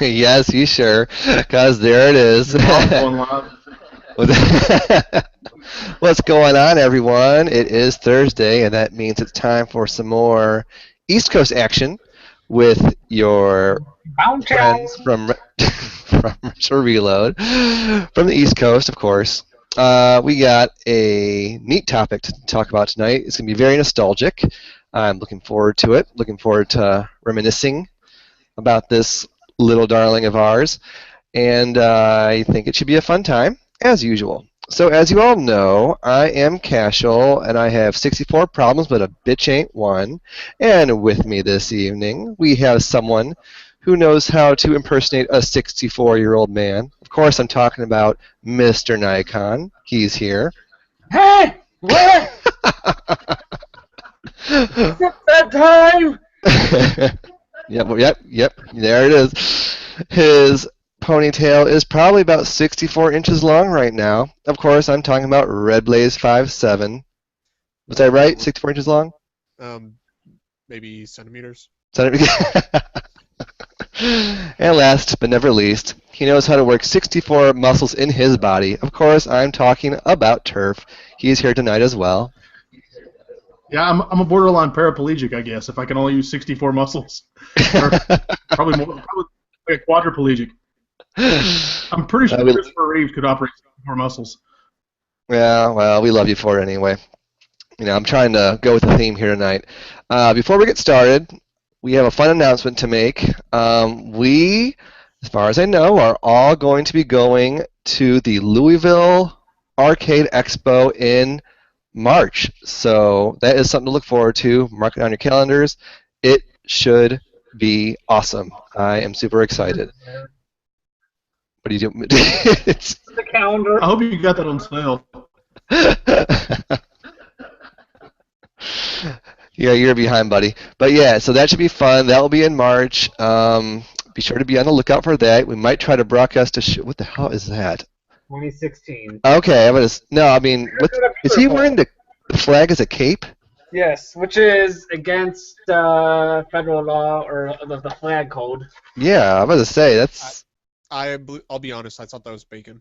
Yes, you sure? Because there it is. Mom's going live. What's going on, everyone? It is Thursday, and that means it's time for some more East Coast action with your Downtown. friends from from Retro Reload, from the East Coast, of course. We got a neat topic to talk about tonight. It's going to be very nostalgic. I'm looking forward to it. Looking forward to reminiscing about this little darling of ours, and I think it should be a fun time, as usual. So, as you all know, I am Casual, and I have 64 problems, but a bitch ain't one. And with me this evening, we have someone who knows how to impersonate a 64-year-old man. Of course, I'm talking about Mr. Nikon. He's here. Hey! What? It's that time! Yep. There it is. His ponytail is probably about 64 inches long right now. Of course, I'm talking about Red Blaze 57. Was I right? 64 inches long? Um, maybe centimeters. And last but never least, he knows how to work 64 muscles in his body. Of course, I'm talking about Turf. He's here tonight as well. Yeah, I'm a borderline paraplegic, I guess, if I can only use 64 muscles. Or probably like a quadriplegic. I'm pretty sure Christopher Reeves could operate 64 muscles. Yeah, well, we love you for it anyway. I'm trying to go with the theme here tonight. Before we get started, we have a fun announcement to make. We, as far as I know, are all going to be going to the Louisville Arcade Expo in March. So that is something to look forward to. Mark it on your calendars. It should be awesome. I am super excited. What are you doing? It's The calendar. I hope you got that on sale. Yeah, you're behind, buddy. But yeah, so that should be fun. That will be in March. Be sure to be on the lookout for that. We might try to broadcast a show. What the hell is that? 2016. Okay, is he wearing the flag as a cape? Yes, which is against federal law or the flag code. Yeah, I'm about to say that's. I'll be honest. I thought that was bacon.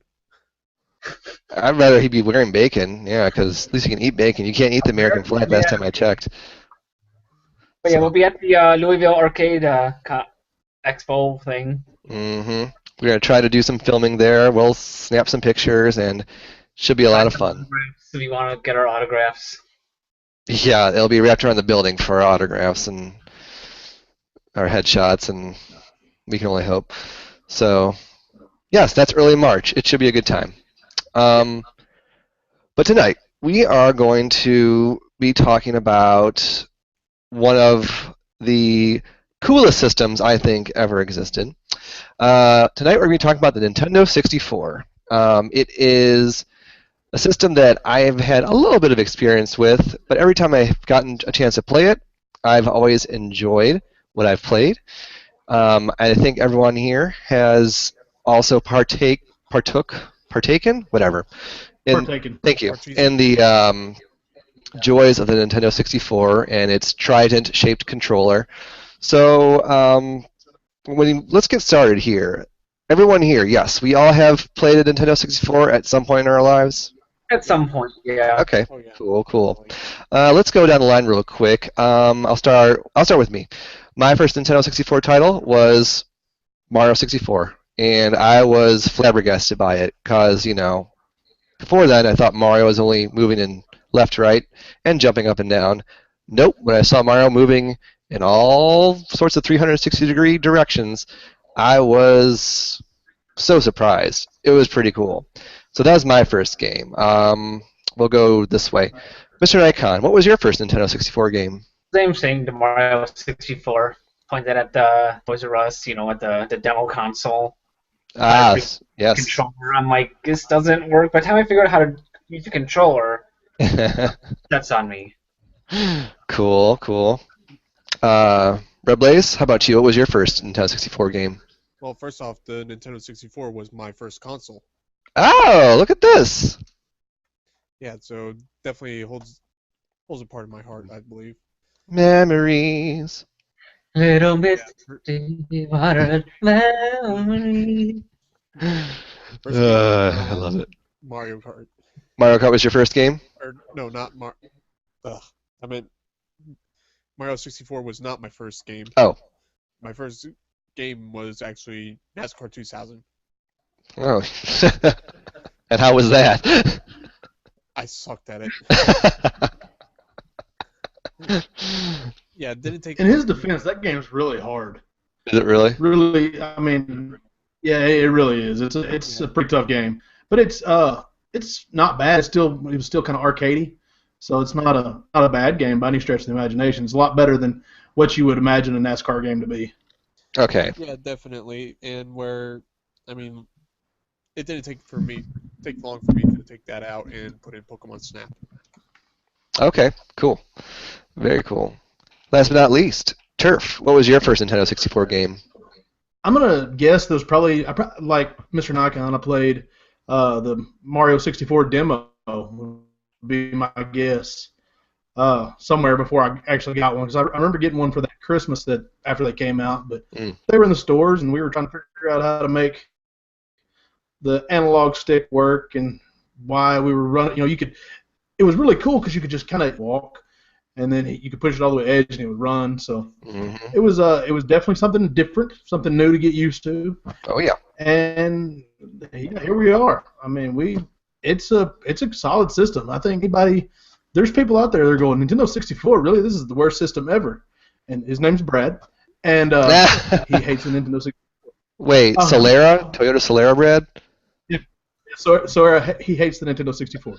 I'd rather he be wearing bacon. Yeah, because at least you can eat bacon. You can't eat the American flag. Last time I checked. But yeah, we'll be at the Louisville Arcade Expo thing. Mm-hmm. We're gonna try to do some filming there. We'll snap some pictures, and should be a lot of fun. So we want to get our autographs. Yeah, it'll be wrapped around the building for our autographs and our headshots, and we can only hope. So, yes, that's early March. It should be a good time. But tonight, we are going to be talking about one of the coolest systems I think ever existed. Tonight, we're going to be talking about the Nintendo 64. It is a system that I've had a little bit of experience with, but every time I've gotten a chance to play it, I've always enjoyed what I've played. I think everyone here has also partaken, whatever. Partaken. Thank you. In the joys of the Nintendo 64 and its trident-shaped controller. So, let's get started here. Everyone here, yes, we all have played a Nintendo 64 at some point in our lives. At some point, yeah. Okay, Oh, yeah. cool. Let's go down the line real quick. I'll start with me. My first Nintendo 64 title was Mario 64, and I was flabbergasted by it because, before then I thought Mario was only moving in left, right, and jumping up and down. Nope, when I saw Mario moving in all sorts of 360-degree directions, I was so surprised. It was pretty cool. So that was my first game. We'll go this way. Mr. Nikon, what was your first Nintendo 64 game? Same thing, the Mario 64. Pointed at the Toys R Us, at the demo console. Yes. Controller. I'm like, this doesn't work. By the time I figured out how to use the controller, that's on me. Cool. Red Blaze, how about you? What was your first Nintendo 64 game? Well, first off, the Nintendo 64 was my first console. Oh, look at this. Yeah, so definitely holds a part of my heart, I believe. Memories. Little Yeah, misty water memory. first game I was love it. Mario Kart. Mario Kart was your first game? Or no, not Mar. Ugh, I meant Mario 64 was not my first game. Oh. My first game was actually NASCAR 2000. Oh. And how was that? I sucked at it. Yeah, it didn't take. In his defense, that game's really hard. Is it really? Really, I mean, yeah, it really is. It's Yeah. a pretty tough game, but it's not bad. It was still kind of arcadey, so it's not a bad game by any stretch of the imagination. It's a lot better than what you would imagine a NASCAR game to be. Okay. Yeah, definitely. And where, I mean, it didn't take long for me to take that out and put in Pokemon Snap. Okay. Cool. Very cool. Last but not least, Turf. What was your first Nintendo 64 game? I'm gonna guess there's probably like Mr. Nikon. I played the Mario 64 demo. Would be my guess. Somewhere before I actually got one, because I remember getting one for that Christmas that after they came out, but they were in the stores and we were trying to figure out how to make the analog stick work and why we were running. You know, it was really cool because you could just kind of walk and then you could push it all the way edge and it would run. So it was definitely something different, something new to get used to. Oh yeah. And yeah, here we are. I mean, it's a solid system. I think there's people out there that are going, Nintendo 64, really? This is the worst system ever. And his name's Brad, and he hates the Nintendo 64. Wait, Toyota Solera bread? So he hates the Nintendo 64.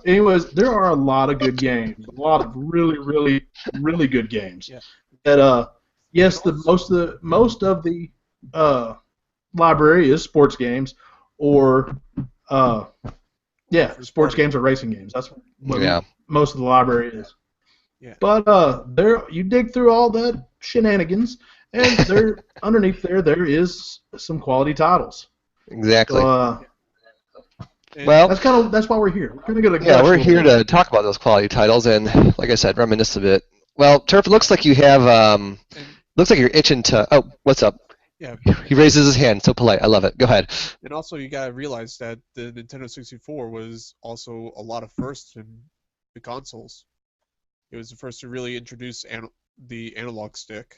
Anyways, there are a lot of good games, a lot of really, really, really good games. Yeah. That yes, most of the library is sports games, or sports games or racing games. That's what most of the library is. Yeah. But you dig through all that shenanigans, and underneath there is some quality titles. Exactly. So, well, that's why we're here. We're here to talk about those quality titles and, like I said, reminisce a bit. Well, Turf, it looks like you have looks like you're itching to. Oh, what's up? Yeah. He raises his hand, so polite. I love it. Go ahead. And also, you gotta realize that the Nintendo 64 was also a lot of firsts in the consoles. It was the first to really introduce the analog stick.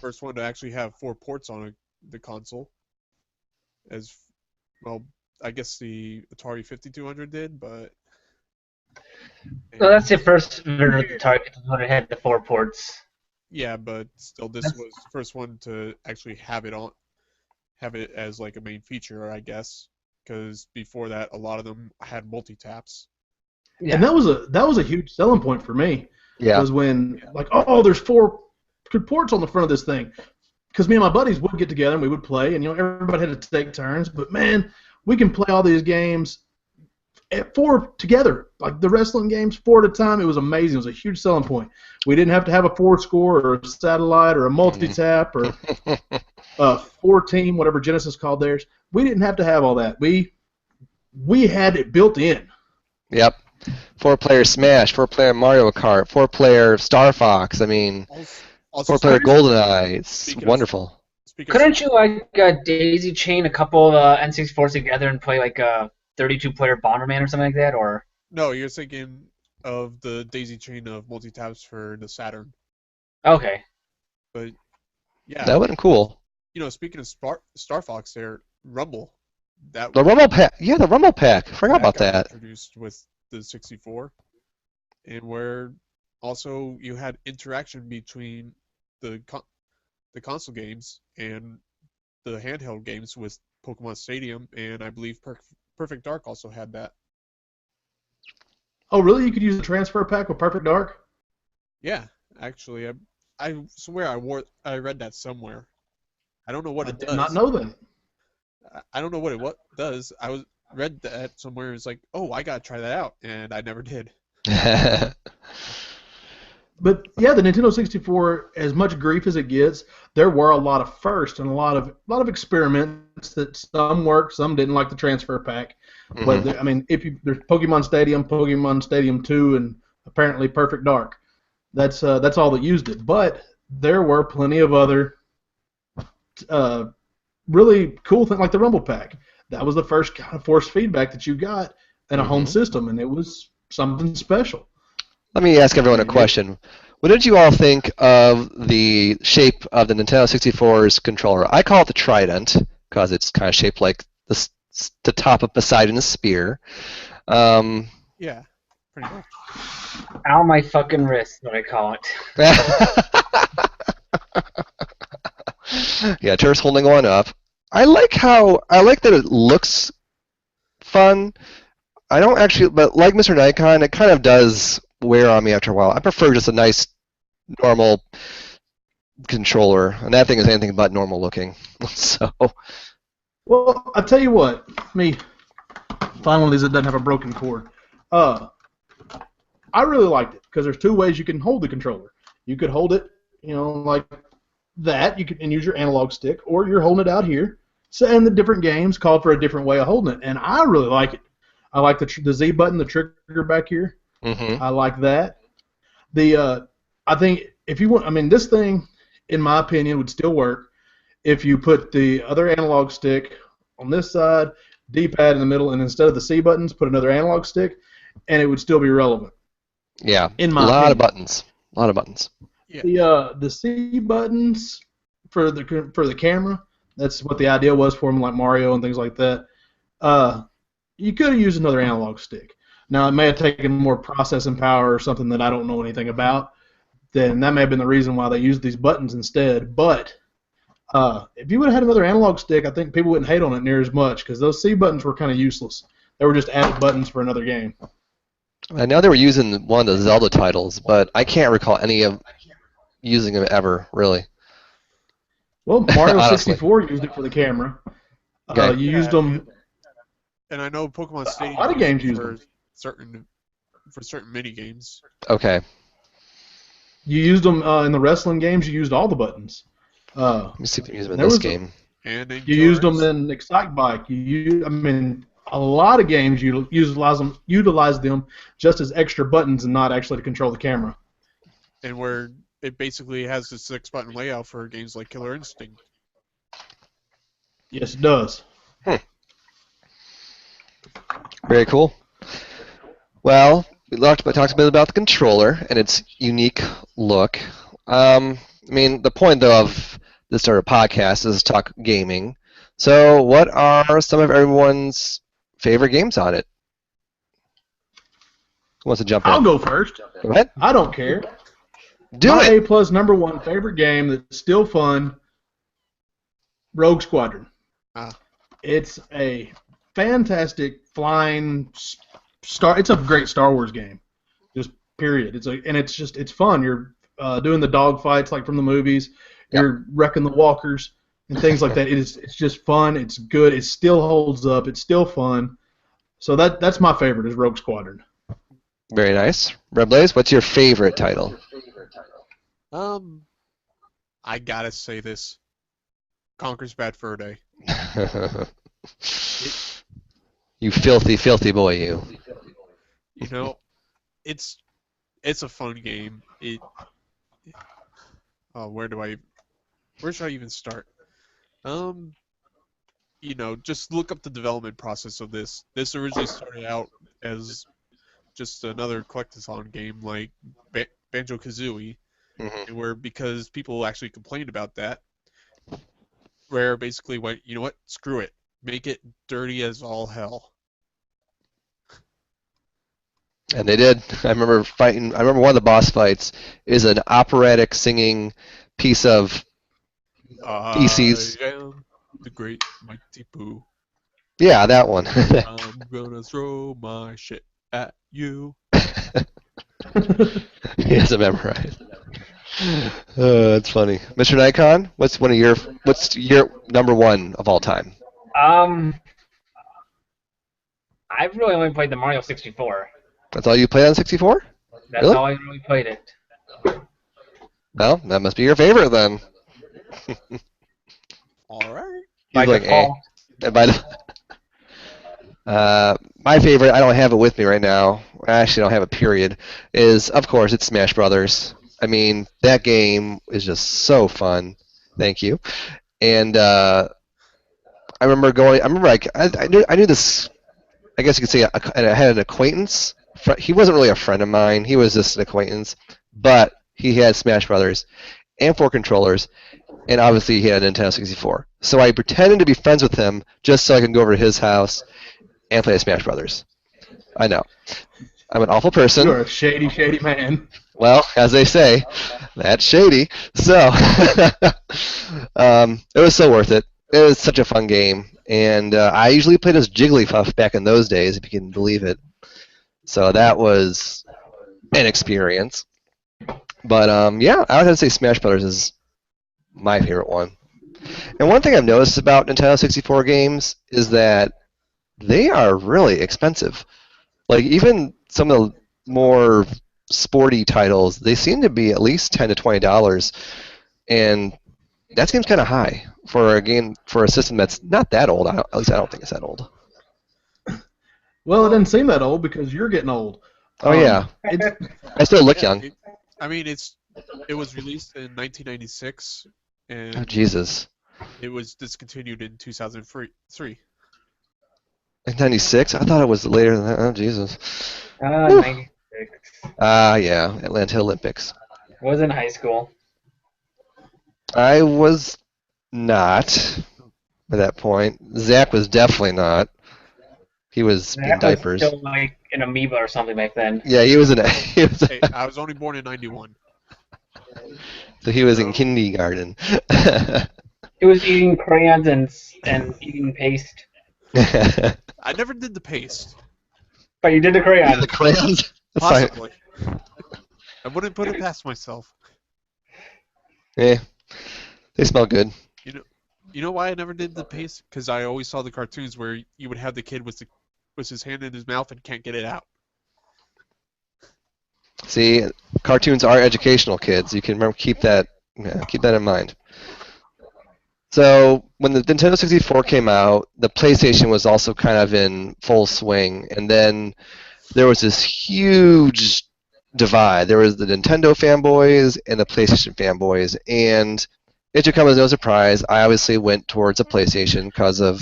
First one to actually have 4 ports on the console. As well, I guess the Atari 5200 did, but. Well, that's the first version of the Atari 5200 had the 4 ports. Yeah, but still, this was the first one to actually have it as like a main feature, I guess, because before that, a lot of them had multi-taps. Yeah. And that was a huge selling point for me. Yeah. Was when there's 4 good ports on the front of this thing, because me and my buddies would get together and we would play, and everybody had to take turns, but man, we can play all these games at 4 together, like the wrestling games 4 at a time. It was amazing. It was a huge selling point. We didn't have to have a 4-score or a satellite or a multi-tap or a 4-team, whatever Genesis called theirs. We didn't have to have all that. We had it built in. Yep. 4-player Smash, 4-player Mario Kart, 4-player Star Fox. I mean, 4-player GoldenEye. It's wonderful. Couldn't you daisy chain a couple of N64s together and play like a 32-player Bomberman or something like that, or? No, you're thinking of the daisy chain of multi-taps for the Saturn. Okay. But yeah, that would have been cool. Speaking of Star Fox, there, Rumble. The Rumble Pack. Yeah, the Rumble Pack. I forgot about that. Introduced with the 64, and where also you had interaction between the console games and the handheld games with Pokemon Stadium, and I believe Perfect Dark also had that. Oh, really? You could use the transfer pack with Perfect Dark? Yeah, actually, I swear I read that somewhere. I don't know what it does. I did not know that. I don't know what it does. Read that somewhere. It's like, oh, I gotta try that out, and I never did. But yeah, the Nintendo 64, as much grief as it gets, there were a lot of firsts and a lot of experiments that some worked, some didn't, like the transfer pack. But I mean, there's Pokemon Stadium 2, and apparently Perfect Dark. That's all that used it. But there were plenty of other really cool things, like the Rumble Pack. That was the first kind of force feedback that you got in a home system, and it was something special. Let me ask everyone a question. What did you all think of the shape of the Nintendo 64's controller? I call it the Trident because it's kind of shaped like the top of Poseidon's spear. Yeah, pretty much. Ow, my fucking wrist, what I call it. Yeah, Turf's holding one up. I like that it looks fun. I don't actually, but like Mr. Nikon, it kind of does wear on me after a while. I prefer just a nice, normal controller, and that thing is anything but normal looking. So. Well, I tell you what, me, find one of these that doesn't have a broken cord. I really liked it because there's two ways you can hold the controller. You could hold it, like that. You could and use your analog stick, or you're holding it out here. So, and the different games called for a different way of holding it, and I really like it. I like the Z button, the trigger back here. Mm-hmm. I like that. I think if you want, this thing, in my opinion, would still work if you put the other analog stick on this side, D-pad in the middle, and instead of the C buttons, put another analog stick, and it would still be relevant. Yeah, in my a lot opinion. of buttons. A lot of buttons. Yeah. The C buttons for the camera, that's what the idea was for them, like Mario and things like that. You could have used another analog stick. Now, it may have taken more processing power or something that I don't know anything about. Then that may have been the reason why they used these buttons instead. But if you would have had another analog stick, I think people wouldn't hate on it near as much because those C buttons were kind of useless. They were just added buttons for another game. I know they were using one of the Zelda titles, but I can't recall any of using them ever, really. Well, Mario 64 used it for the camera. Okay. You used them. And I know Pokemon Stadium A lot of games use for them. certain mini games. Okay. You used them in the wrestling games. You used all the buttons. Let me see if they use them in this game. And in You used them Killers. in Excite Bike. A lot of games you utilize them just as extra buttons and not actually to control the camera. And where it basically has the 6-button layout for games like Killer Instinct. Yes, it does. Very cool. Well, we talked a bit about the controller and its unique look. The point, though, of this sort of podcast is to talk gaming. So, what are some of everyone's favorite games on it? Who wants to jump in? I'll go first. Go ahead. I don't care. Do My it. A+ number one favorite game that's still fun, Rogue Squadron. It's a fantastic flying it's a great Star Wars game. Just period. It's fun. You're doing the dogfights like from the movies. Yep. You're wrecking the walkers and things like that. It's just fun. It's good. It still holds up. It's still fun. So that's my favorite is Rogue Squadron. Very nice. Red Blaze, what's your favorite title? I gotta say this. Conker's Bad Fur Day. You filthy, filthy boy, you. It's a fun game. Where should I even start? Just look up the development process of this. This originally started out as just another collectathon game like Banjo-Kazooie, where because people actually complained about that, Rare basically went, you know what, screw it. Make it dirty as all hell. And they did. I remember one of the boss fights is an operatic singing piece of EC's. I am the great mighty Pooh. Yeah, that one. I'm gonna throw my shit at you. He has it memorized. That's funny. Mr. Nikon, what's your number one of all time? I've really only played the Mario 64. That's all you played on 64? That's Really? all I really played it. Well, that must be your favorite then. All right. By He's like, default. My favorite, I don't have it with me right now. I actually don't have a period. Is of course it's Smash Brothers. I mean, that game is just so fun. Thank you. And I remember going. I remember I knew this. I guess you could say I had an acquaintance. He wasn't really a friend of mine. He was just an acquaintance, but he had Smash Brothers and 4 controllers, and obviously he had a Nintendo 64. So I pretended to be friends with him just so I could go over to his house and play Smash Brothers. I know. I'm an awful person. You're a shady, shady man. Well, as they say, that's shady. So, it was so worth it. It was such a fun game, and I usually played as Jigglypuff back in those days, if you can believe it. So that was an experience. But yeah, I would have to say Smash Brothers is my favorite one. And one thing I've noticed about Nintendo 64 games is that they are really expensive. Like even some of the more sporty titles, they seem to be at least $10 to $20, and that seems kind of high for a game for a system that's not that old. At least I don't think it's that old. Well, it doesn't seem that old because you're getting old. Oh yeah, I still look young. It was released in 1996, and Oh Jesus, it was discontinued in 2003. 96? I thought it was later than that. Oh Jesus. 96. Yeah, Atlanta Olympics. Was in high school. I was not at that point. Zach was definitely not. He was in That was diapers. still like an amoeba or something back then. Yeah, he was in. He was, Hey, I was only born in 91. so he was in kindergarten. It was eating crayons and eating paste. I never did the paste. But you did the crayons. The crayons. That's fine. Possibly. I wouldn't put it past myself. Yeah, they smell good. You know why I never did the paste? Because I always saw the cartoons where you would have the kid with his hand in his mouth and can't get it out. See, cartoons are educational, kids. You can remember keep that in mind. So when the Nintendo 64 came out, the PlayStation was also kind of in full swing, and then there was this huge divide. There was the Nintendo fanboys and the PlayStation fanboys, and it should come as no surprise. I obviously went towards a PlayStation because of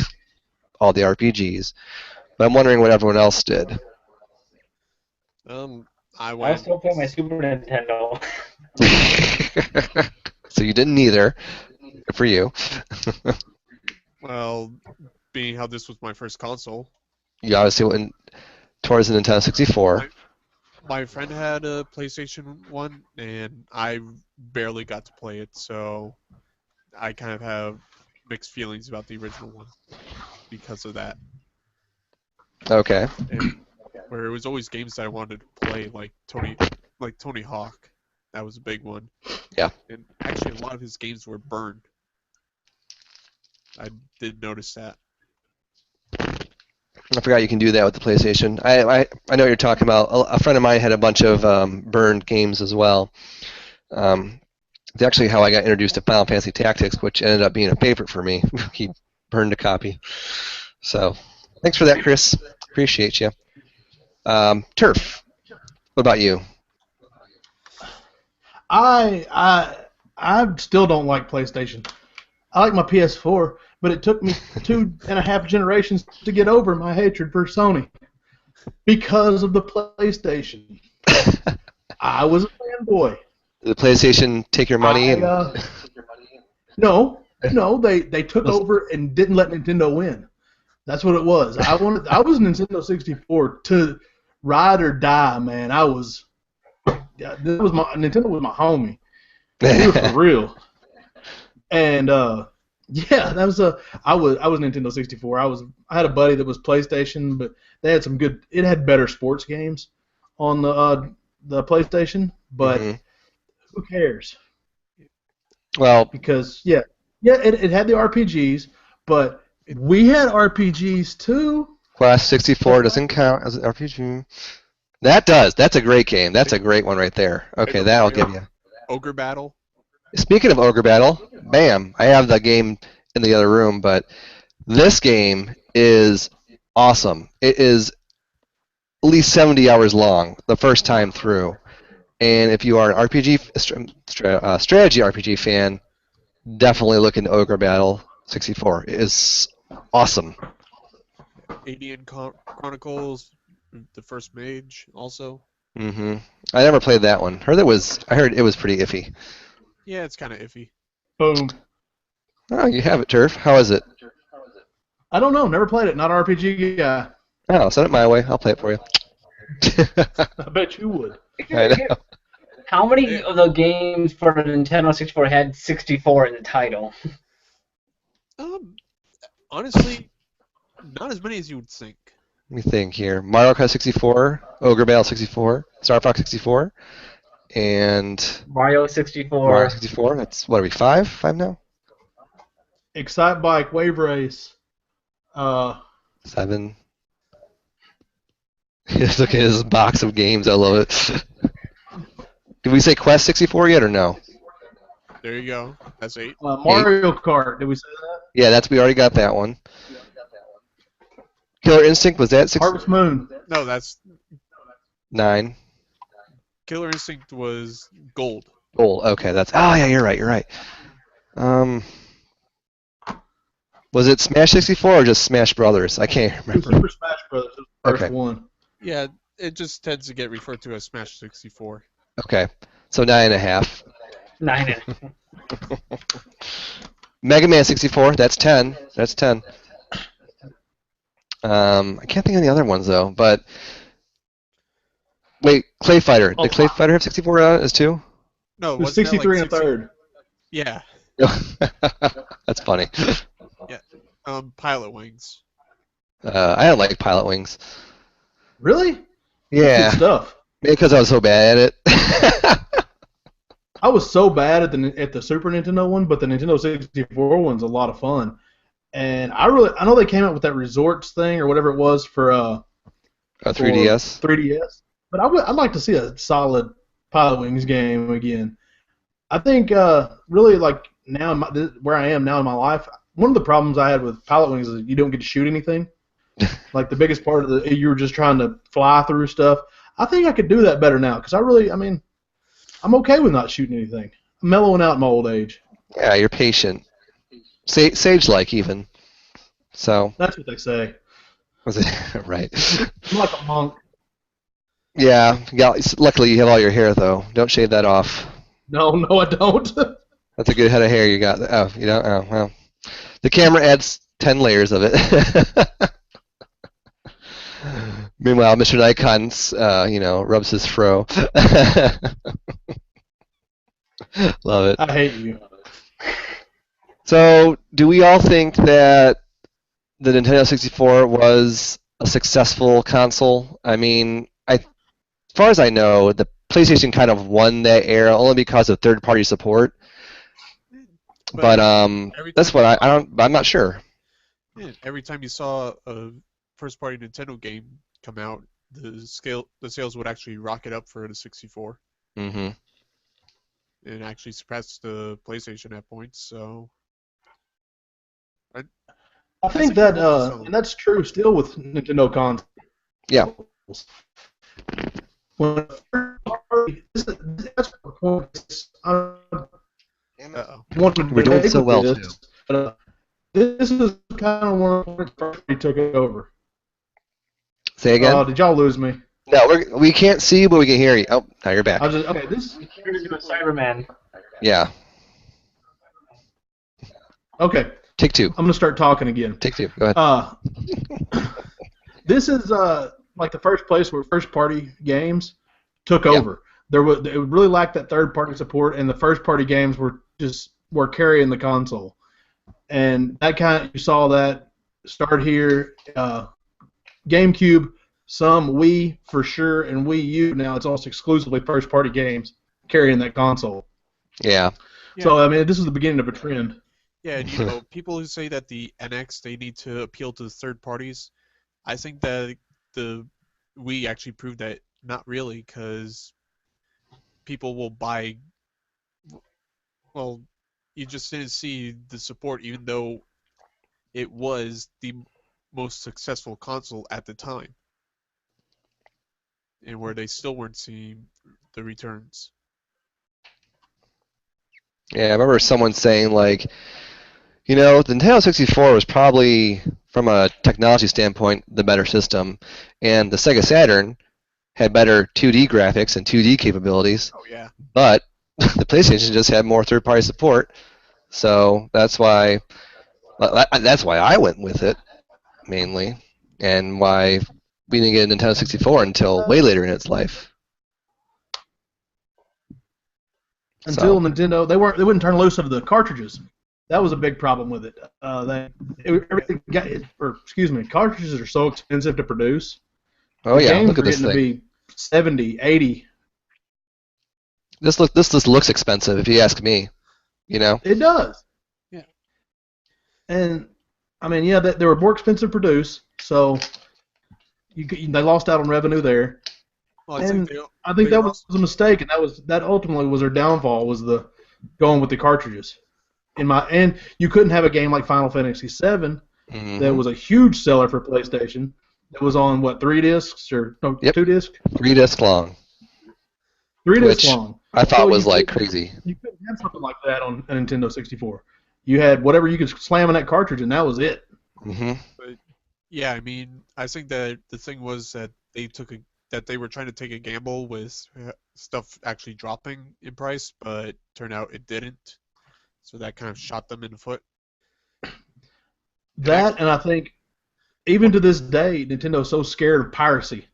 all the RPGs, but I'm wondering what everyone else did. I was still playing my Super Nintendo. So you didn't either. Good for you. Well, being how this was my first console. You obviously went towards the Nintendo 64. My friend had a PlayStation 1, and I barely got to play it, so I kind of have mixed feelings about the original one because of that. Okay. And where it was always games that I wanted to play, like Tony Hawk. That was a big one. Yeah. And actually, a lot of his games were burned. I did notice that. I forgot you can do that with the PlayStation. I know what you're talking about. A friend of mine had a bunch of burned games as well. It's actually how I got introduced to Final Fantasy Tactics, which ended up being a favorite for me. He burned a copy. So, thanks for that, Chris. Appreciate you. Turf, what about you? I still don't like PlayStation. I like my PS4, but it took me 2.5 generations to get over my hatred for Sony because of the PlayStation. I was a fanboy. Did the PlayStation take your money? No, they took over and didn't let Nintendo win. That's what it was. I was Nintendo 64 to ride or die, man. Nintendo was my homie. We were for real. And yeah, I was Nintendo 64. I had a buddy that was PlayStation, but they had it had better sports games on the PlayStation, but who cares? Well, because it had the RPGs, but we had RPGs too. Class 64 doesn't count as an RPG. That does. That's a great game. That's a great one right there. Okay, that I'll give you. Ogre Battle. Speaking of Ogre Battle, bam! I have the game in the other room, but this game is awesome. It is at least 70 hours long the first time through, And if you are an RPG strategy RPG fan, definitely look into Ogre Battle 64. It is awesome. ADN Chronicles, the first mage, also. I never played that one. I heard it was pretty iffy. Yeah, it's kind of iffy. Boom. Oh, you have it, Turf. How is it? I don't know. Never played it. Not an RPG guy. Oh, send it my way. I'll play it for you. I bet you would. I know. How many of the games for the Nintendo 64 had 64 in the title? Honestly, not as many as you would think. Let me think here. Mario Kart 64, Ogre Battle 64, Star Fox 64, and Mario 64. Mario 64. That's, what are we, five? Five now? Excite Bike, Wave Race. 7. Look at his box of games. I love it. Did we say Quest 64 yet or no? There you go. That's 8. Mario Kart. Did we say that? Yeah, we already got that one. Killer Instinct, was that 6? Harvest Moon. No, that's 9. Killer Instinct was gold. Gold. Okay, that's. Oh yeah, you're right. Was it Smash 64 or just Smash Brothers? I can't remember. Super Smash Brothers was the first Okay. one. Yeah, it just tends to get referred to as Smash 64. Okay, so 9.5. 9. Mega Man 64, that's 10. That's 10. I can't think of the other ones though. But wait, Clay Fighter. Did Clay Fighter have 64 as 2? No, It was wasn't that 63 like and a third. Yeah. That's funny. Pilot Wings. I don't like Pilot Wings. Really? Yeah, Good stuff. maybe because I was so bad at it. I was so bad at the Super Nintendo one, but the Nintendo 64 one's a lot of fun. And I know they came out with that Resorts thing or whatever it was for A 3DS. 3DS. But I'd like to see a solid Pilot Wings game again. I think really like now where I am now in my life, one of the problems I had with Pilot Wings is you don't get to shoot anything. Like the biggest part of you were just trying to fly through stuff. I think I could do that better now because I'm okay with not shooting anything. I'm mellowing out in my old age. Yeah, you're patient. Sage-like even. So. That's what they say. Was it right? I'm like a monk. Yeah. Luckily, you have all your hair though. Don't shave that off. No, I don't. That's a good head of hair you got. Oh, you don't. Oh, well. The camera adds 10 layers of it. Meanwhile, Mr. Nikon's, rubs his fro. Love it. I hate you. So, do we all think that the Nintendo 64 was a successful console? I mean, as far as I know, the PlayStation kind of won that era only because of third-party support. But that's what I'm not sure. Yeah, every time you saw a first-party Nintendo game come out, the sales would actually rocket up for the 64. Mm-hmm. And actually surpassed the PlayStation at points. So I think that and that's true still with Nintendo consoles. Yeah. When that's the point. We're doing so well too. This is kind of one of the points where he took it over. Say again? Did y'all lose me? No, we can't see you, but we can hear you. Oh, now you're back. This. You're doing Cyberman. Yeah. Okay. Take 2. I'm gonna start talking again. Take 2. Go ahead. This is like the first place where first-party games took over. It really lacked that third-party support, and the first-party games were carrying the console. And you saw that start here. GameCube, some Wii for sure, and Wii U. Now it's almost exclusively first-party games carrying that console. Yeah. So this is the beginning of a trend. Yeah, and people who say that the NX they need to appeal to third parties, I think that the Wii actually proved that not really, because people will buy. Well, you just didn't see the support, even though it was the most successful console at the time, and where they still weren't seeing the returns. Yeah, I remember someone saying like, the Nintendo 64 was probably, from a technology standpoint, the better system, and the Sega Saturn had better 2D graphics and 2D capabilities, Oh yeah. but the PlayStation just had more third-party support, so that's why I went with it mainly, and why we didn't get a Nintendo 64 until way later in its life. Until So Nintendo, they wouldn't turn loose of the cartridges. That was a big problem with it. Cartridges are so expensive to produce. oh The yeah, games look are at this getting to thing. be 70, 80. This just looks expensive if you ask me. It does. Yeah. And I mean, yeah, they were more expensive to produce, so they lost out on revenue there. Well, And I they think that were was also, a mistake, and that ultimately was their downfall, was the going with the cartridges. And you couldn't have a game like Final Fantasy VII that Mm-hmm. was a huge seller for PlayStation. That was on what, 3 discs or no, Yep, 2 discs, 3 disc long, 3 discs which long. I thought So was like crazy. you couldn't have something like that on a Nintendo 64. You had whatever you could slam in that cartridge, and that was it. Mm-hmm. but yeah, I mean, I think that the thing was that they were trying to take a gamble with stuff actually dropping in price, but turned out it didn't. So that kind of shot them in the foot. And That, and I think even to this day, Nintendo's so scared of piracy.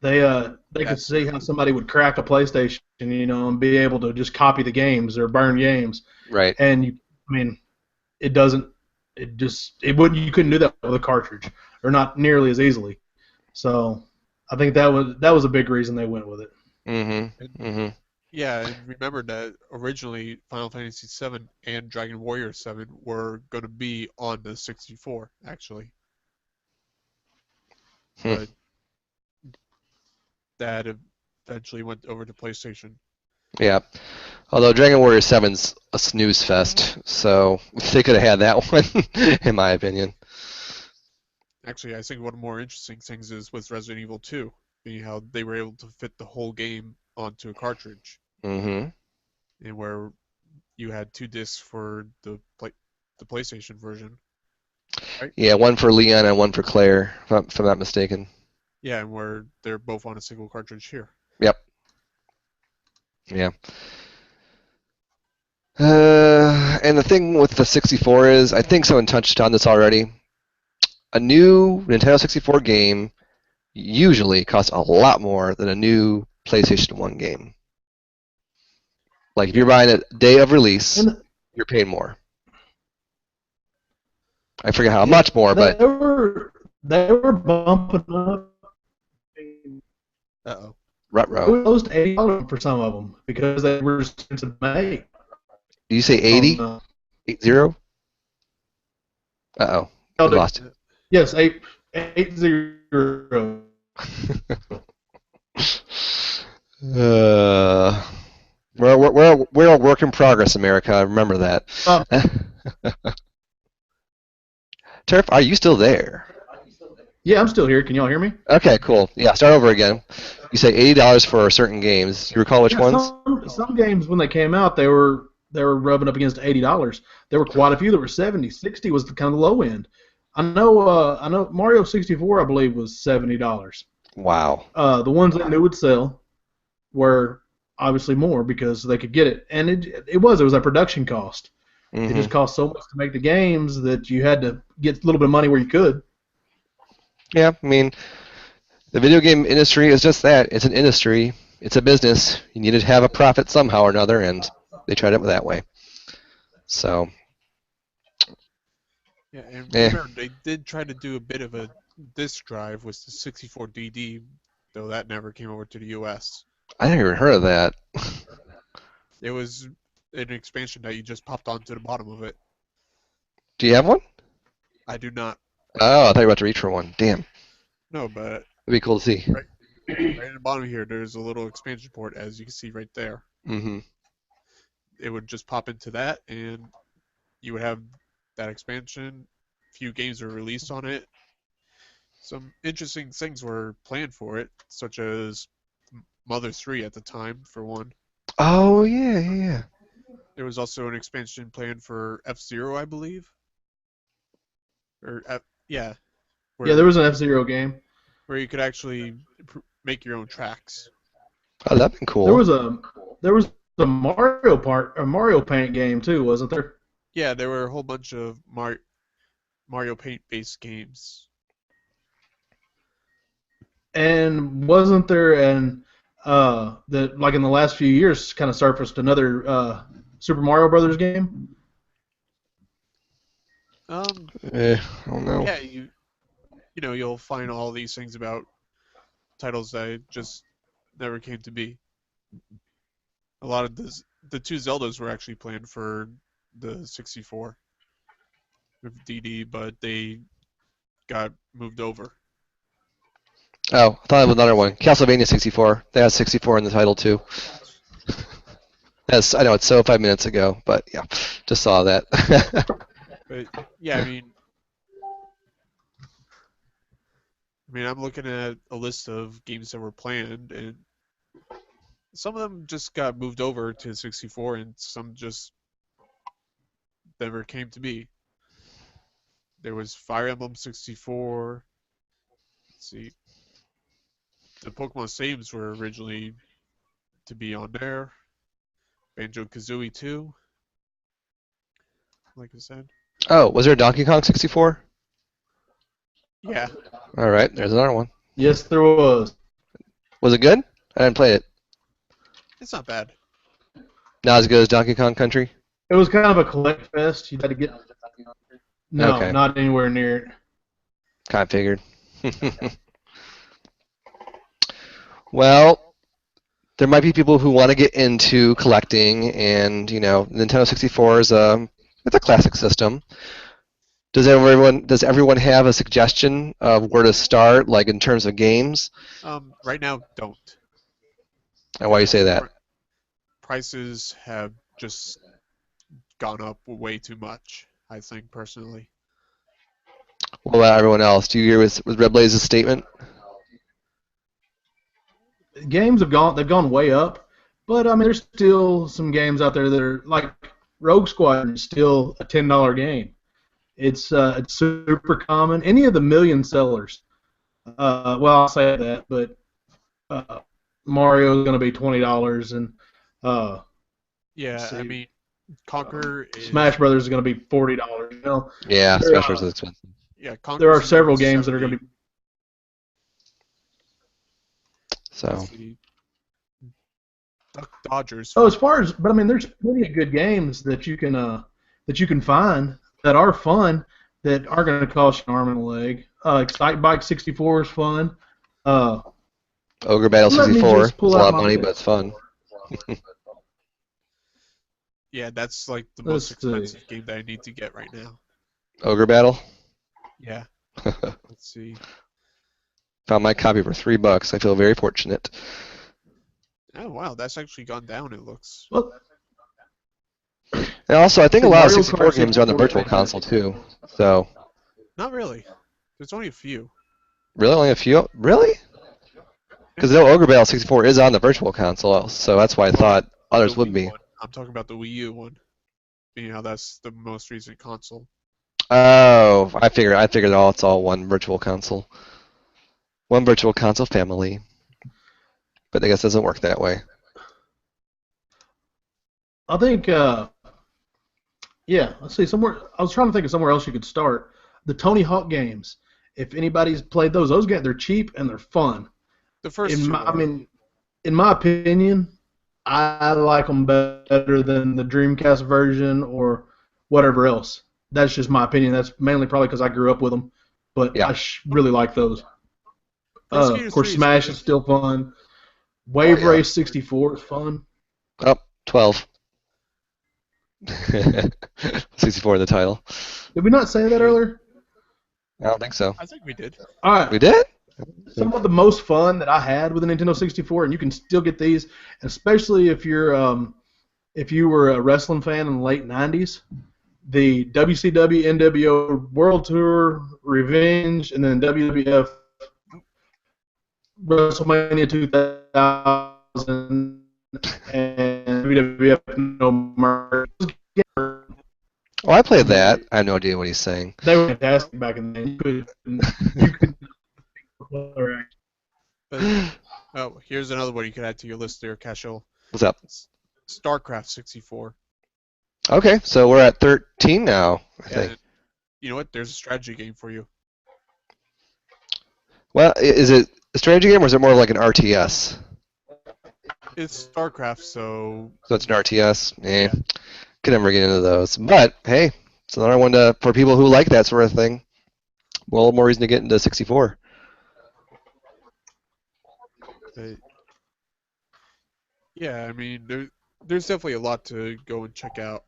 They could that's see how somebody would crack a PlayStation, and be able to just copy the games or burn games. Right. And I mean, it doesn't. It wouldn't. You couldn't do that with a cartridge, or not nearly as easily. So I think that was a big reason they went with it. Mm-hmm. and Mm-hmm. yeah, and remember that originally Final Fantasy VII and Dragon Warrior 7 were going to be on the 64 actually, Hmm. but that eventually went over to PlayStation. Yeah. Although Dragon Warrior 7's a snooze fest, so they could have had that one, in my opinion. Actually, I think one of the more interesting things is with Resident Evil 2, being how they were able to fit the whole game onto a cartridge, Mm-hmm. and where you had 2 discs for the PlayStation version, right? Yeah, one for Leon and one for Claire, if I'm not mistaken. Yeah, and where they're both on a single cartridge here. Yep. Yeah. And the thing with the 64 is, I think someone touched on this already. A new Nintendo 64 game usually costs a lot more than a new PlayStation 1 game. Like if you're buying it day of release, And you're paying more. I forget how yeah, much more, but they were bumping up. Uh-oh. It rutro. was close to $80 for some of them because they were expensive to make. Did you say On 80? 80? Uh-oh. We lost it. yes, 880. Uh, we're a work in progress, America. Remember that. Uh, Turf, are you still there? yeah, I'm still here. Can y'all hear me? Okay, cool. Yeah, start over again. You say $80 for certain games. Do you recall which Yeah, ones? some games when they came out, they were rubbing up against $80. There were quite a few that were 70. 60 was the kind of the low end. I know Mario 64, I believe, was $70. Wow. The ones that knew would sell were obviously more because they could get it, and it was a production cost. It Mm-hmm. just cost so much to make the games that you had to get a little bit of money where you could. Yeah, I mean, the video game industry is just that. It's an industry. It's a business. You need to have a profit somehow or another, and they tried it that way. So, Yeah, and eh, remember, they did try to do a bit of a disk drive with the 64DD, though that never came over to the US. I never even heard of that. It was an expansion that you just popped onto the bottom of it. Do you have one? I do not Oh, I thought you were about to reach for one. Damn. know, but It'd be cool to see. right, right in the bottom here, there's a little expansion port, as you can see right there. Mm-hmm. It would just pop into that, and you would have that expansion. Few games were released on it. Some interesting things were planned for it, such as Mother 3 at the time, for one. Oh yeah. There was also an expansion planned for F-Zero, I believe. Or yeah, Yeah, there where was an F-Zero game. you could actually make your own tracks. Oh, that'd been There cool. was a Mario Paint game too, wasn't there? Yeah, there were a whole bunch of Mario Paint-based games. And wasn't there an that like in the last few years kind of surfaced another Super Mario Brothers game? I don't know. Yeah, you'll find all these things about titles that just never came to be. A lot of the two Zeldas were actually planned for the 64 with DD, but they got moved over. Oh, I thought it was another one. Castlevania 64. They had 64 in the title too. Yes, I know it's so 5 minutes ago, but yeah, just saw that. But yeah, I mean, I'm looking at a list of games that were planned, and some of them just got moved over to 64, and some just never came to be. There was Fire Emblem 64. Let's see. The Pokemon Saves were originally to be on there. Banjo-Kazooie 2, like I said. Oh, was there a Donkey Kong 64? Yeah. All right, there's another one. Yes, there was. Was it good? I didn't play it. It's not bad. Not as good as Donkey Kong Country? It was kind of a collect fest. You had to get. No, Okay. not anywhere near it. Kind of figured. Well, there might be people who want to get into collecting, and Nintendo 64 is it's a classic system. Does everyone have a suggestion of where to start, like in terms of games? Right now, don't. And why you say that? Prices have just gone up way too much, I think, personally. What about everyone else? Do you agree with Red Blaze's statement? Games they've gone way up, but I mean there's still some games out there that are like Rogue Squadron is still a $10 game. It's super common. Any of the million sellers. Well, I'll say that, but Mario is going to be $20, and yeah, I mean, Conquer is Smash Brothers is going to be $40. Yeah, Smash Bros. Is expensive. Yeah, Conquer. There are several games that are going to be. So. Duck Dodgers. Oh, but I mean, there's plenty of good games that you can find that are fun that aren't going to cost you an arm and a leg. Excite Bike 64 is fun. Ogre Battle 64 is a lot of money, but it's fun. Yeah, that's like the most expensive game that I need to get right now. Ogre Battle? Yeah. Let's see. Found my copy for $3. I feel very fortunate. Oh wow, that's actually gone down. It looks. Well, and also, I think a lot of Mario 64 Kart games are on the 64 Virtual Console too. So. Not really. There's only a few. Really, only a few? Really? Because no, Ogre Battle 64 is on the Virtual Console, so that's why I thought others would be. I'm talking about the Wii U one. That's the most recent console. Oh, I figured it's all one Virtual Console. One Virtual Console family. But I guess it doesn't work that way. I think, let's see, I was trying to think of somewhere else you could start. The Tony Hawk games. If anybody's played those games, they're cheap and they're fun. The first in my opinion, I like them better than the Dreamcast version or whatever else. That's just my opinion. That's mainly probably because I grew up with them. But yeah. I really like those. Of course, Smash is still fun. Wave Race 64 is fun. Oh, 12. 64 in the title. Did we not say that earlier? I don't think so. I think we did. All right. We did? Some of the most fun that I had with the Nintendo 64, and you can still get these, especially if you were a wrestling fan in the late 90s, the WCW NWO World Tour, Revenge, and then WWF WrestleMania 2000 2000 and WWF No Mercy. Oh, I played that. I have no idea what he's saying. They were fantastic back in the day. You could But, oh, here's another one you could add to your list there, Cashel. What's up? StarCraft 64. Okay, so we're at 13 now, I think. You know what? There's a strategy game for you. Well, is it a strategy game or is it more like an RTS? It's StarCraft, so... So it's an RTS? Yeah. Could never get into those. But, hey, it's another one for people who like that sort of thing. Well, more reason to get into 64. But, yeah, I mean, there's definitely a lot to go and check out.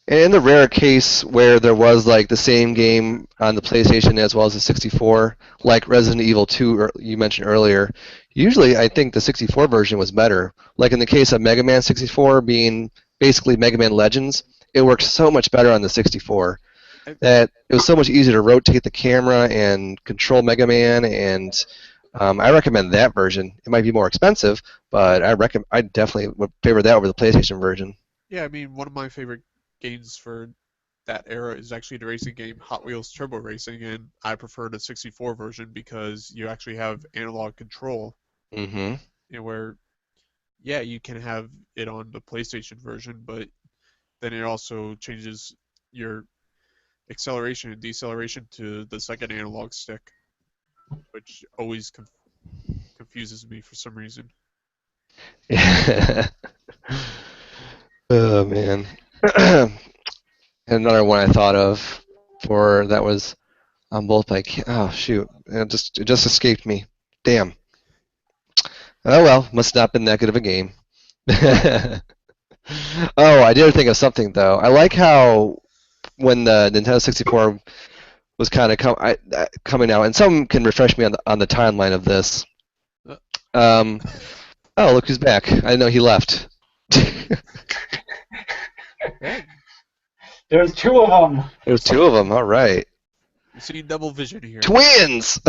And in the rare case where there was like the same game on the PlayStation as well as the 64, like Resident Evil 2 you mentioned earlier, usually I think the 64 version was better. Like in the case of Mega Man 64 being basically Mega Man Legends, it works so much better on the 64 that it was so much easier to rotate the camera and control Mega Man, and I recommend that version. It might be more expensive, but I definitely would favor that over the PlayStation version. Yeah, I mean, one of my favorite games for that era is actually the racing game Hot Wheels Turbo Racing, and I prefer the 64 version because you actually have analog control. Mm-hmm. And where, yeah, you can have it on the PlayStation version, but then it also changes your acceleration and deceleration to the second analog stick, which always confuses me for some reason. Oh man. Another one I thought of for that was on both by oh shoot, it just escaped me. Damn. Oh well, must not have been that good of a game. Oh, I did think of something though. I like how when the Nintendo 64 was kind of coming out, and some can refresh me on the timeline of this. Oh, look who's back! I didn't know he left. There's two of them. There's two of them. All right. You see double vision here. Twins.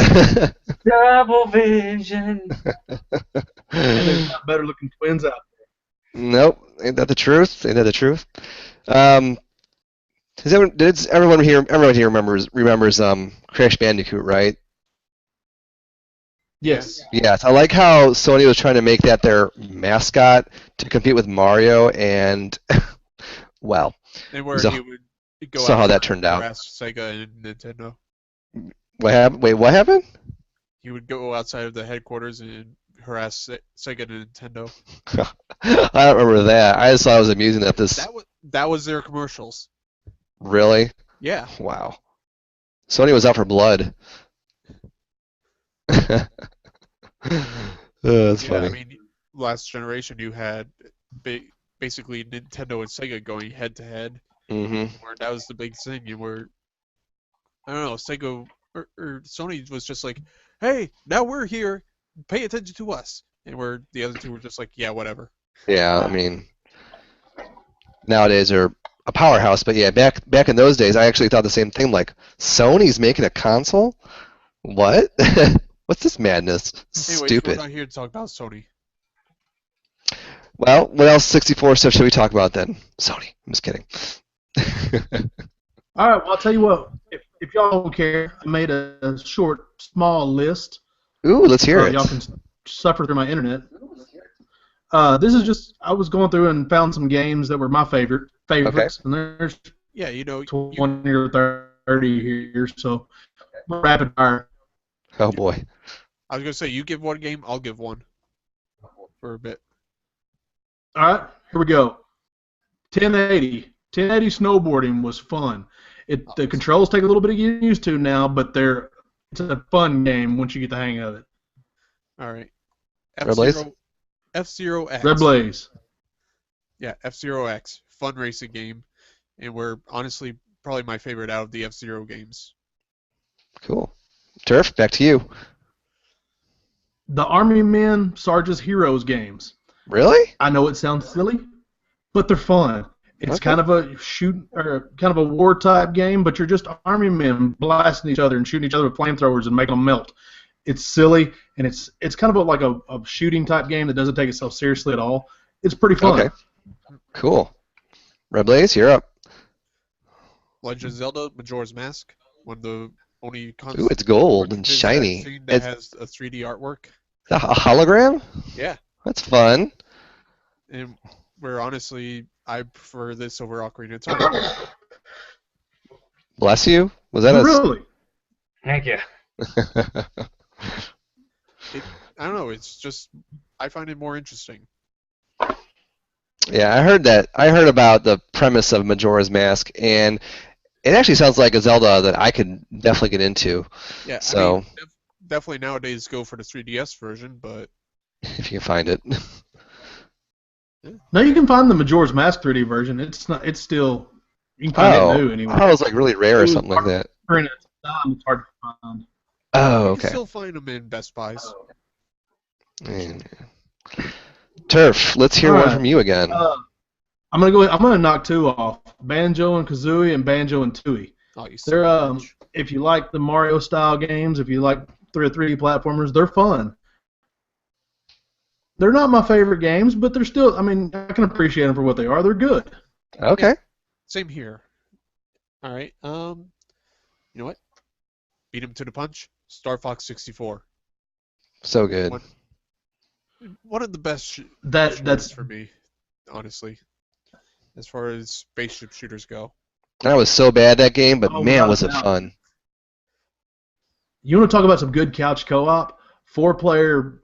Double vision. There's not better looking twins out there. Nope, ain't that the truth? Ain't that the truth? Everyone here remembers Crash Bandicoot, right? Yes. Yes, I like how Sony was trying to make that their mascot to compete with Mario, and well, And where he would go saw out how that turned out. harass Sega and Nintendo. What happened? Wait, what happened? He would go outside of the headquarters and harass Sega and Nintendo. I don't remember that. I just thought it was amusing that this. That was their commercials. Really? Yeah. Wow. Sony was out for blood. That's funny. I mean, last generation you had basically Nintendo and Sega going head to head. Mm-hmm. Where that was the big thing. You were, I don't know, Sega or Sony was just like, hey, now we're here, pay attention to us. And where the other two were just like, yeah, whatever. Yeah, I mean, nowadays they're a powerhouse, but yeah, back in those days, I actually thought the same thing. Like, Sony's making a console? What? What's this madness? Anyways, Stupid. We're not here to talk about Sony. Well, what else 64 stuff should we talk about then? Sony. I'm just kidding. All right, well, I'll tell you what. If y'all don't care, I made a short, small list. Ooh, let's hear it. Y'all can suffer through my internet. This is just, I was going through and found some games that were my favorites, Okay. and there's 20 or 30 here, so rapid fire. Oh boy. I was gonna say, you give one game, I'll give one for a bit. All right, here we go. 1080 snowboarding was fun. The controls take a little bit of getting used to now, but it's a fun game once you get the hang of it. All right. F-Zero? F-Zero X. Red Blaze. Yeah, F-Zero X. Fun racing game. And we're honestly probably my favorite out of the F-Zero games. Cool. Turf, back to you. The Army Men Sarge's Heroes games. Really? I know it sounds silly, but they're fun. It's kind of a kind of a war type game, but you're just army men blasting each other and shooting each other with flamethrowers and making them melt. It's silly, and it's kind of like a shooting type game that doesn't take itself seriously at all. It's pretty fun. Okay. Cool. Red Blaze, you're up. Legend of Zelda: Majora's Mask. One of the only Ooh, it's gold and shiny. That has a 3D artwork. A hologram? Yeah. That's fun. And where honestly, I prefer this over Ocarina of Time. Bless you. Was that Really? Thank you. I don't know. It's just I find it more interesting. Yeah, I heard that. I heard about the premise of Majora's Mask, and it actually sounds like a Zelda that I could definitely get into. Yeah. So I mean, definitely nowadays go for the 3DS version, but if you can find it. No, you can find the Majora's Mask 3D version. It's not. It's still. You can find it new anyway. Oh, it was like really rare or something like that. It's hard to find. Oh, you okay. can still find them in Best Buys. Yeah. Turf, let's hear one from you again. I'm gonna knock two off: Banjo and Kazooie and Banjo and Tooie. Oh, you They're if you like the Mario style games, if you like 3D platformers, they're fun. They're not my favorite games, but they're still. I mean, I can appreciate them for what they are. They're good. Okay. Same here. All right. You know what? Beat him to the punch. Star Fox 64. So good. One of the best That's for me, honestly, as far as spaceship shooters go. That was so bad, that game, but man, was it without fun. You want to talk about some good couch co-op? 4-player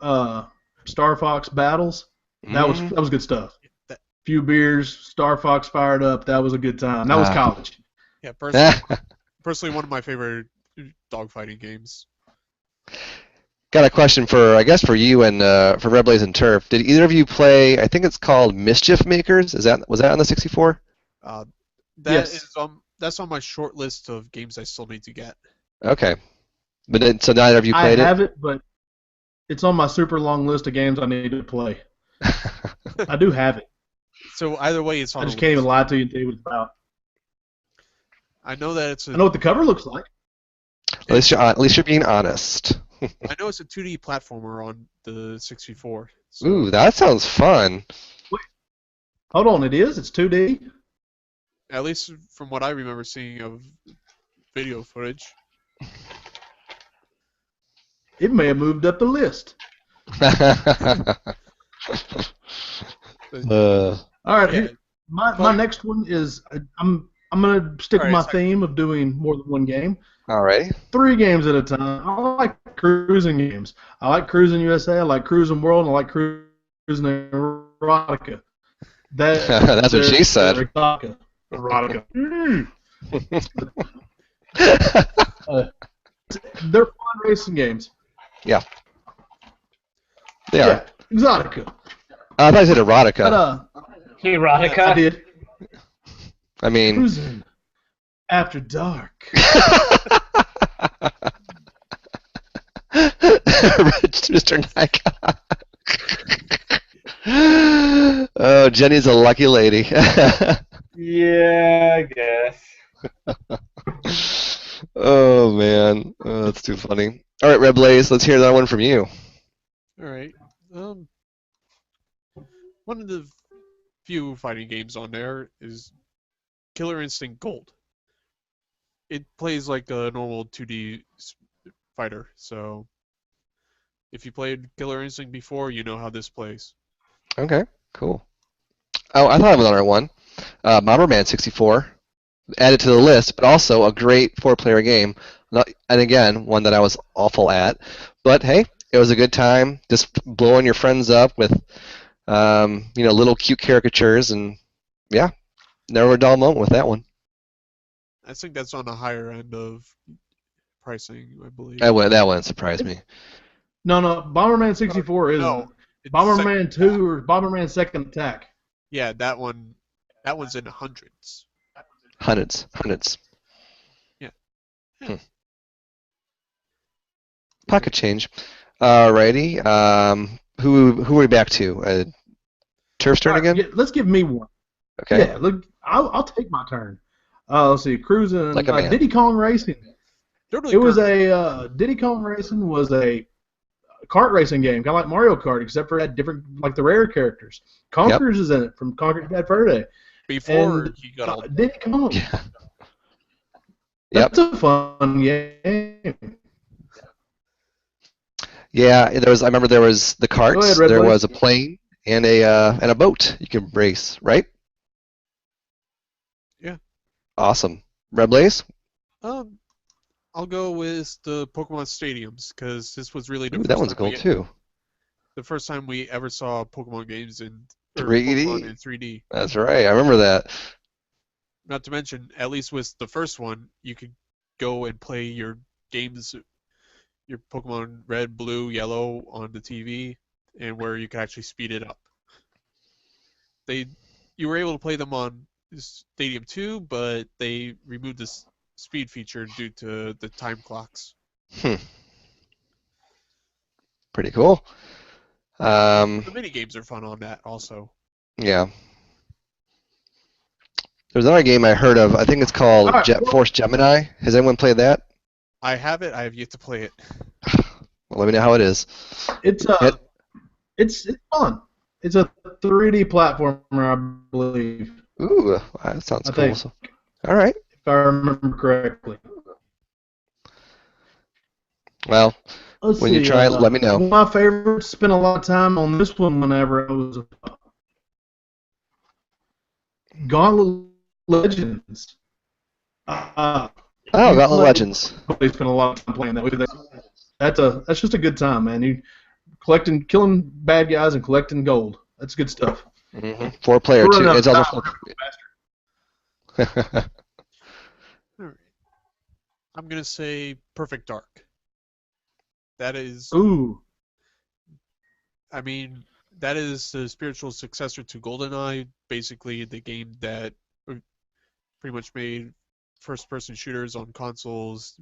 Star Fox battles. That was good stuff. Few beers, Star Fox fired up. That was a good time. That was college. Yeah, personally, one of my favorite dogfighting games. Got a question for, I guess, for you and for Red Blaze and Turf. Did either of you play? I think it's called Mischief Makers. Was that on the 64? Yes. That's on my short list of games I still need to get. Okay, so neither of you played it. I have it, but it's on my super long list of games I need to play. I do have it. So either way, it's on. I just can't even lie to you and tell you what it's about. I know that it's. I know what the cover looks like. At least you're being honest. I know it's a 2D platformer on the 64. So. Ooh, that sounds fun. Wait, hold on, it is? It's 2D? At least from what I remember seeing of video footage. It may have moved up the list. All right, Yeah. my next one is I'm gonna stick with my theme of doing more than one game. Alrighty. 3 games at a time. I like cruising games. I like Cruising USA. I like Cruising World. And I like Cruising Erotica. That's what she said. Erotica. They're fun racing games. Yeah. They are. Exotica. I thought you said erotica. But, Erotica? I did. I mean. Cruising After Dark. Mr. Nikon. Oh, Jenny's a lucky lady. Yeah, I guess. Oh, man. Oh, that's too funny. All right, Red Blaze, let's hear that one from you. All right. One of the few fighting games on there is Killer Instinct Gold. It plays like a normal 2D fighter, so if you played Killer Instinct before, you know how this plays. Okay, cool. Oh, I thought of another one. Bomberman 64. Added to the list, but also a great 4-player game. And again, one that I was awful at. But hey, it was a good time. Just blowing your friends up with, little cute caricatures, and yeah, never a dull moment with that one. I think that's on the higher end of pricing, I believe. That wouldn't surprise me. No, Bomberman 64 is Bomberman 2 or Bomberman Second Attack. Yeah, that one's in the hundreds. Hundreds. Yeah. Pocket change. Alrighty. Who are we back to? Turf's turn again? Yeah, let's give me one. Okay. Yeah, look, I'll take my turn. Let's see, cruising Like a man. Diddy Kong Racing. Totally It was a Diddy Kong Racing was a kart racing game, kind of like Mario Kart, except for it had different, like the rare characters. Conker's is in it from Conker's Bad Fur Day. Before And he got all Diddy Kong. Yeah. That's a fun game. Yeah, I remember there was the carts, Go ahead, Red there Blaze. was a plane, and a boat you can race, right? Yeah. Awesome. Red Blaze? I'll go with the Pokemon Stadiums because this was really the Ooh, first that one's time cool too. the first time we ever saw Pokemon games or 3D? Pokemon in 3D. That's right, I remember that. Not to mention, at least with the first one, you could go and play your games, your Pokemon Red, Blue, Yellow on the TV, and where you could actually speed it up. You were able to play them on Stadium 2, but they removed this speed feature due to the time clocks. Pretty cool. The mini games are fun on that also. Yeah. There's another game I heard of. I think it's called All right, Jet Force Gemini. Has anyone played that? I have it. I have yet to play it. Well, let me know how it is. It's it's fun. It's a 3D platformer, I believe. Ooh, that sounds I cool. think. So, all right. If I remember correctly. Well, Let's when see, you try it, let me know. One of my favorites. Spent a lot of time on this one whenever I was Gauntlet Legends. Oh, Gauntlet Legends. They spent a lot of time playing that. That's just a good time, man. You killing bad guys and collecting gold. That's good stuff. Mm-hmm. 4-player too. It's also All right. I'm gonna say Perfect Dark. That is. Ooh. I mean, that is the spiritual successor to GoldenEye. Basically, the game that pretty much made first-person shooters on consoles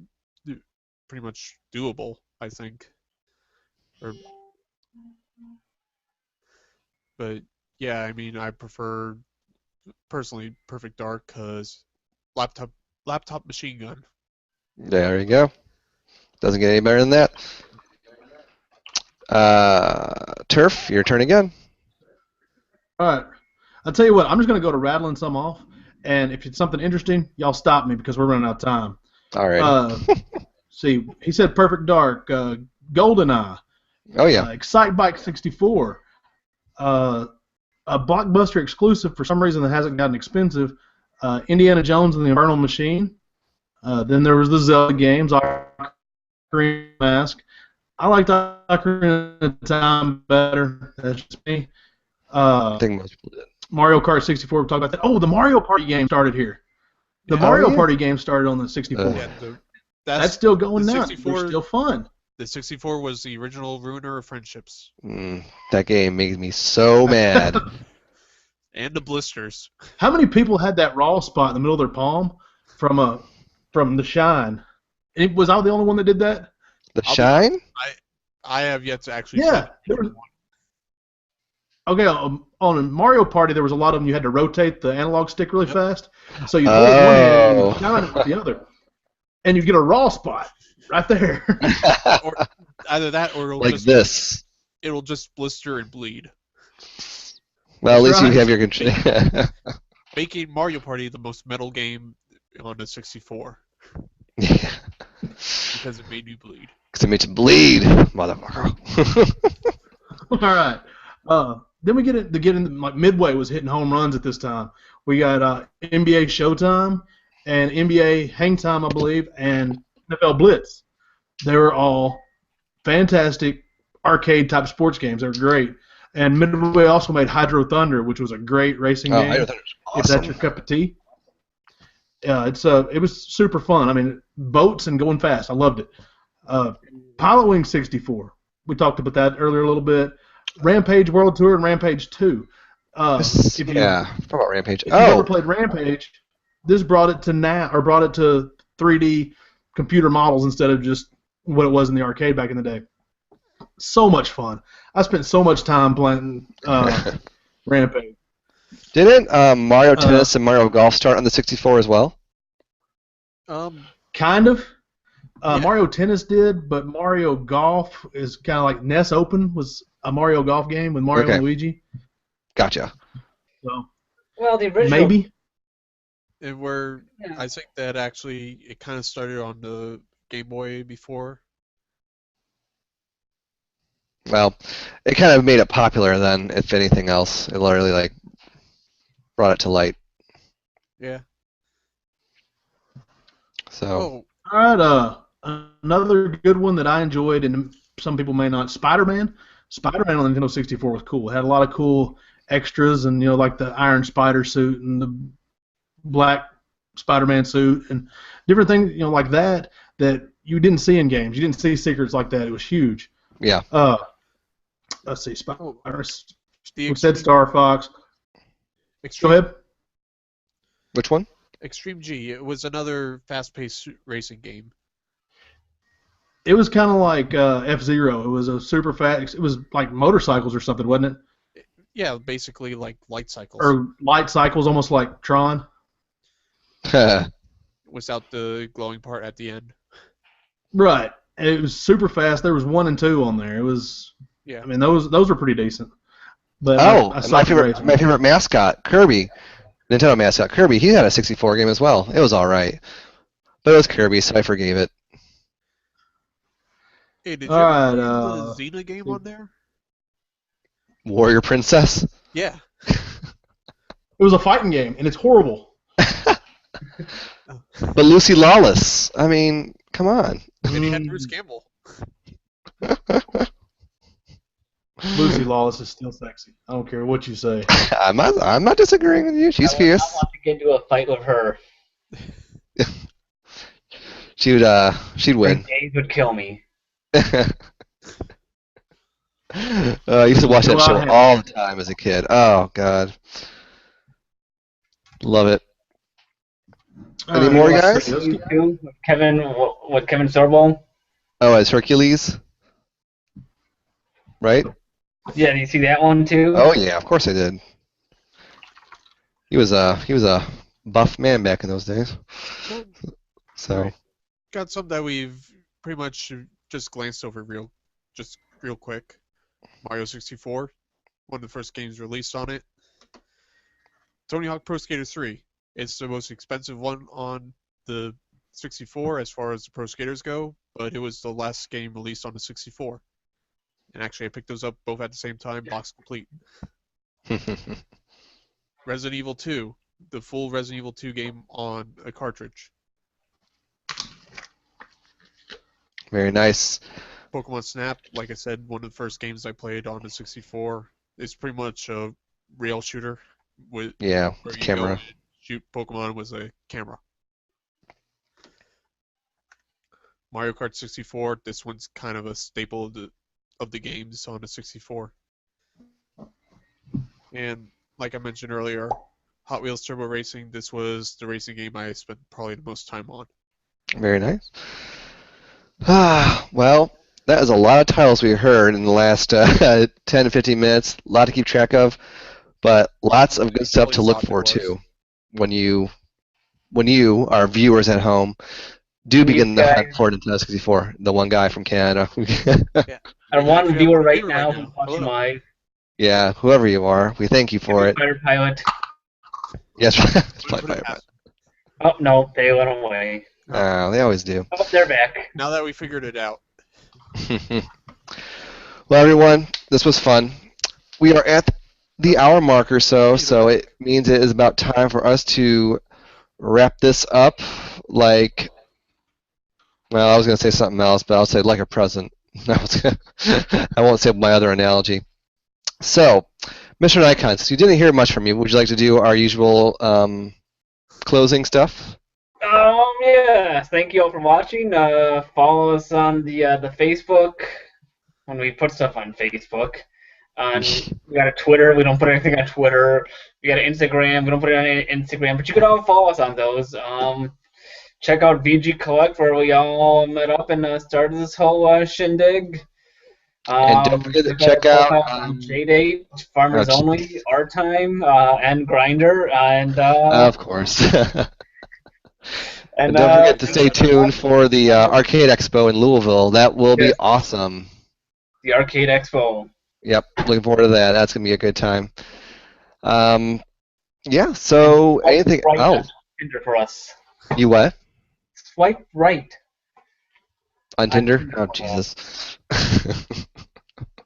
pretty much doable, I think. But yeah, I mean, I prefer personally Perfect Dark because laptop machine gun. There you go. Doesn't get any better than that. Turf, your turn again. All right. I'll tell you what. I'm just going to go to rattling some off, and if it's something interesting, y'all stop me because we're running out of time. All right. See, he said Perfect Dark, GoldenEye. Oh yeah. Excite Bike 64. A Blockbuster exclusive for some reason that hasn't gotten expensive. Indiana Jones and the Infernal Machine. Then there was the Zelda games, Ocarina Mask. I liked Ocarina of Time better. That's just me. I think most people did. Mario Kart 64. We talked about that. Oh, the Mario Party game started here. The Mario Party game started on the 64. Yeah, that's still going now. 64, they're still fun. The 64 was the original ruiner of friendships. That game made me so mad. And the blisters. How many people had that raw spot in the middle of their palm from The Shine? Was I the only one that did that? The Shine? I have yet to actually. Yeah. Okay, on Mario Party, there was a lot of them you had to rotate the analog stick really fast. So you hold one hand and you shine it with the other. And you get a raw spot right there. Or either that or it'll just blister and bleed. Well, at least you have your control. Making Mario Party the most metal game on the 64. Yeah. Because it made you bleed. Because it made you bleed, motherfucker. All right. Then we get in like Midway was hitting home runs at this time. We got NBA Showtime and NBA Hang Time, I believe, and NFL Blitz. They were all fantastic arcade type sports games. They were great. And Midway also made Hydro Thunder, which was a great racing game. Hydro Thunder's awesome. If that's your cup of tea. It was super fun. I mean, boats and going fast. I loved it. Pilot Wing 64. We talked about that earlier a little bit. Rampage World Tour and Rampage 2. Talk about Rampage. If you ever played Rampage, this brought it to 3D computer models instead of just what it was in the arcade back in the day. So much fun. I spent so much time playing Rampage. Didn't Mario Tennis and Mario Golf start on the 64 as well? Kind of. Mario Tennis did, but Mario Golf is kind of like NES Open was a Mario Golf game with Mario and Luigi. Gotcha. So, well, the original. maybe. And I think that actually it kind of started on the Game Boy before. Well, it kind of made it popular then, if anything else. It literally brought it to light. Yeah. So. All right. Another good one that I enjoyed, and some people may not. Spider-Man. Spider-Man on Nintendo 64 was cool. It had a lot of cool extras, and like the Iron Spider suit and the Black Spider-Man suit and different things, like that you didn't see in games. You didn't see secrets like that. It was huge. Yeah. Let's see. Spider. We said Star Fox. Go ahead. Which one? Extreme G. It was another fast-paced racing game. It was kind of like F-Zero. It was a super fast. It was like motorcycles or something, wasn't it? Yeah, basically like light cycles. Or light cycles, almost like Tron. Without the glowing part at the end. Right. It was super fast. There was 1 and 2 on there. It was. Yeah. I mean, those were pretty decent. But my favorite mascot, Kirby, Nintendo mascot Kirby. He had a 64 game as well. It was all right, but it was Kirby, so I forgave it. Hey, did you ever play the Xena game on there? Warrior Princess? Yeah. It was a fighting game, and it's horrible. But Lucy Lawless. I mean, come on. And he had Bruce Campbell. Lucy Lawless is still sexy. I don't care what you say. I'm not disagreeing with you. She's fierce. I want to get into a fight with her. She'd win. Dave would kill me. I used to watch that show all the time as a kid. Oh God, love it. Any more, guys? With Kevin Sorbo. Oh, as Hercules, right? Yeah, do you see that one too? Oh yeah, of course I did. He was a buff man back in those days. So got some that we've pretty much just glanced over real quick. Mario 64, one of the first games released on it. Tony Hawk Pro Skater 3. It's the most expensive one on the 64 as far as the Pro Skaters go, but it was the last game released on the 64. And actually, I picked those up both at the same time, box complete. Resident Evil 2, the full Resident Evil 2 game on a cartridge. Very nice. Pokemon Snap, like I said, one of the first games I played on the 64. It's pretty much a rail shooter with camera. Shoot Pokemon with a camera. Mario Kart 64, this one's kind of a staple of the games on the 64. And like I mentioned earlier, Hot Wheels Turbo Racing, this was the racing game I spent probably the most time on. Very nice. Well, that is a lot of titles we heard in the last 10 to 15 minutes. A lot to keep track of, but lots of good stuff to look for too. When you, our viewers at home, do begin the hunt for Nintendo 64. The one guy from Canada. Yeah. And one viewer right now who's watching live. Yeah, whoever you are, we thank you for it. Fighter Pilot. Yes, Fighter Pilot. Oh no, they went away. They always do. Oh, they're back. Now that we figured it out. Well, everyone, this was fun. We are at the hour mark or so it means it is about time for us to wrap this up like, well, I was going to say something else, but I'll say like a present. I won't say my other analogy. So, Mr. Nikon, since you didn't hear much from you, would you like to do our usual closing stuff? Yeah. Thank you all for watching. Follow us on the Facebook when we put stuff on Facebook. We got a Twitter. We don't put anything on Twitter. We got an Instagram. We don't put it on Instagram. But you can all follow us on those. Check out VG Collect where we all met up and started this whole shindig. And don't forget to check out J-Date, Farmers Only, Our Time, and Grinder, and of course. And don't forget to stay tuned for the Arcade Expo in Louisville. That will be awesome. The Arcade Expo. Yep, looking forward to that. That's going to be a good time. Yeah, so anything else? Tinder for us. You what? Swipe right. On Tinder? Oh, Jesus.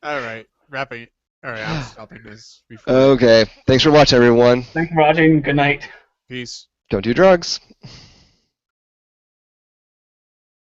All right, wrapping. All right, I'm stopping this. Okay, thanks for watching, everyone. Thanks for watching. Good night. Peace. Don't do drugs.